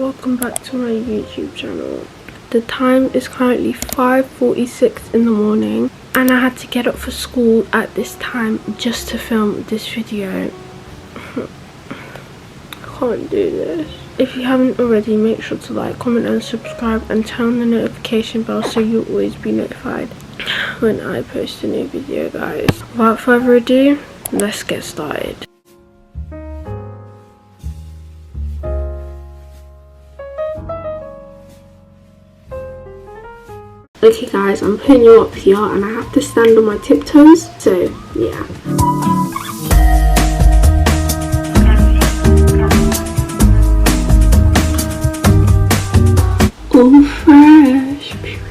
welcome back to my YouTube channel. The time is currently 5:46 in the morning and I had to get up for school at this time just to film this video. I can't do this. If you haven't already, make sure to like, comment and subscribe and turn on the notification bell so you'll always be notified when I post a new video, guys. Without further ado, let's get started. Okay guys, I'm putting you up here and I have to stand on my tiptoes, so yeah. All fresh, period.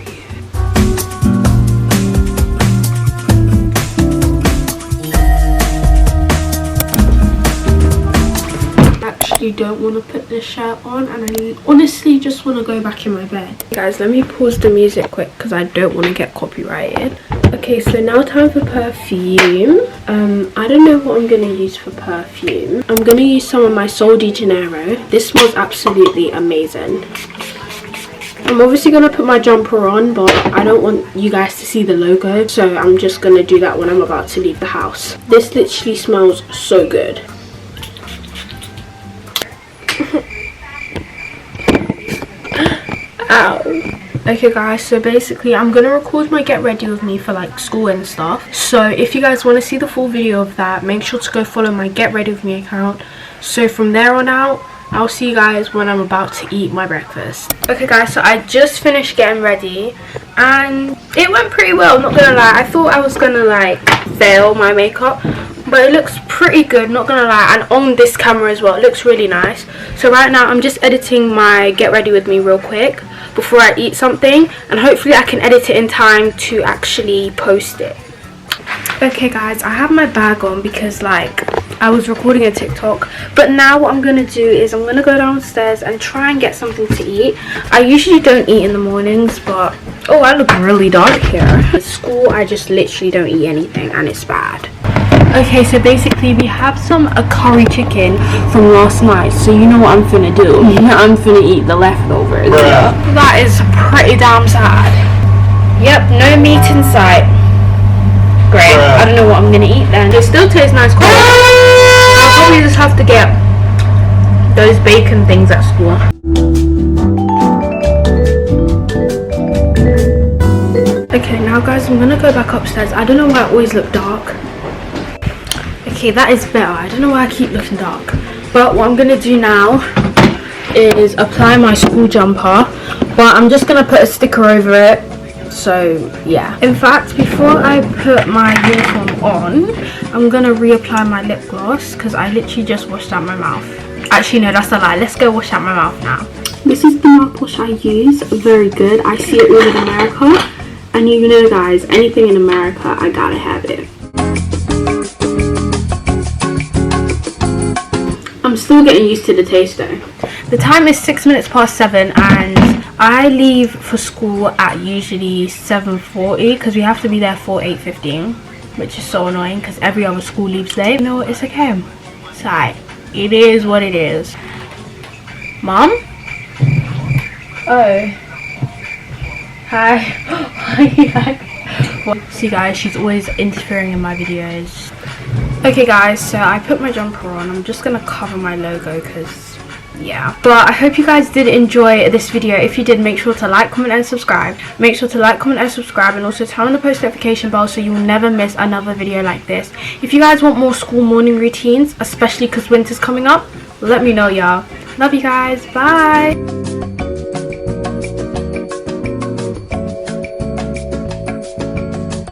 I don't want to put this shirt on and I honestly just want to go back in my bed. Guys, let me pause the music quick because I don't want to get copyrighted. Okay, so now time for perfume. I don't know what I'm going to use for perfume. I'm going to use some of my Sol de Janeiro. This smells absolutely amazing. I'm obviously going to put my jumper on, but I don't want you guys to see the logo, so I'm just going to do that when I'm about to leave the house. This literally smells so good. Ow. Okay guys, so basically I'm gonna record my get ready with me for like school and stuff. So if you guys want to see the full video of that, make sure to go follow my get ready with me account. So from there on out, I'll see you guys when I'm about to eat my breakfast. Okay guys, so I just finished getting ready and it went pretty well, not gonna lie. I thought I was gonna like fail my makeup, but it looks pretty good, not gonna lie, and on this camera as well, it looks really nice. So right now I'm just editing my get ready with me real quick before I eat something, and hopefully I can edit it in time to actually post it. Okay guys, I have my bag on because like I was recording a TikTok, but now what I'm gonna do is I'm gonna go downstairs and try and get something to eat. I usually don't eat in the mornings, but oh, I look really dark here. At school I just literally don't eat anything and it's bad. Okay, so basically we have a curry chicken from last night, so you know what I'm finna do. I'm finna eat the leftovers. That is pretty damn sad. Yep, no meat in sight. Great, I don't know what I'm gonna eat then. It still tastes nice. I'll probably just have to get those bacon things at school. Okay, now guys, I'm gonna go back upstairs. I don't know why I always look dark. Okay, that is better. I don't know why I keep looking dark. But what I'm going to do now is apply my school jumper. But I'm just going to put a sticker over it. So, yeah. In fact, before I put my uniform on, I'm going to reapply my lip gloss because I literally just washed out my mouth. Actually, no, that's a lie. Let's go wash out my mouth now. This is the mouthwash I use. Very good. I see it all in America. And you know, guys, anything in America, I gotta have it. I'm still getting used to the taste though. The time is 6 minutes past 7 and I leave for school at usually 7:40 because we have to be there for 8:15, which is so annoying because every other school leaves late. You know what, it's okay. It's alright. It is what it is. Mom? Oh. Hi. Hi. Well, see guys, she's always interfering in my videos. Okay guys, so I put my jumper on. I'm just gonna cover my logo because yeah, but I hope you guys did enjoy this video. If you did, make sure to like, comment and subscribe. Make sure to like, comment and subscribe, and also turn on the post notification bell so you'll never miss another video like this. If you guys want more school morning routines, especially because winter's coming up, let me know, y'all. Love you guys. Bye.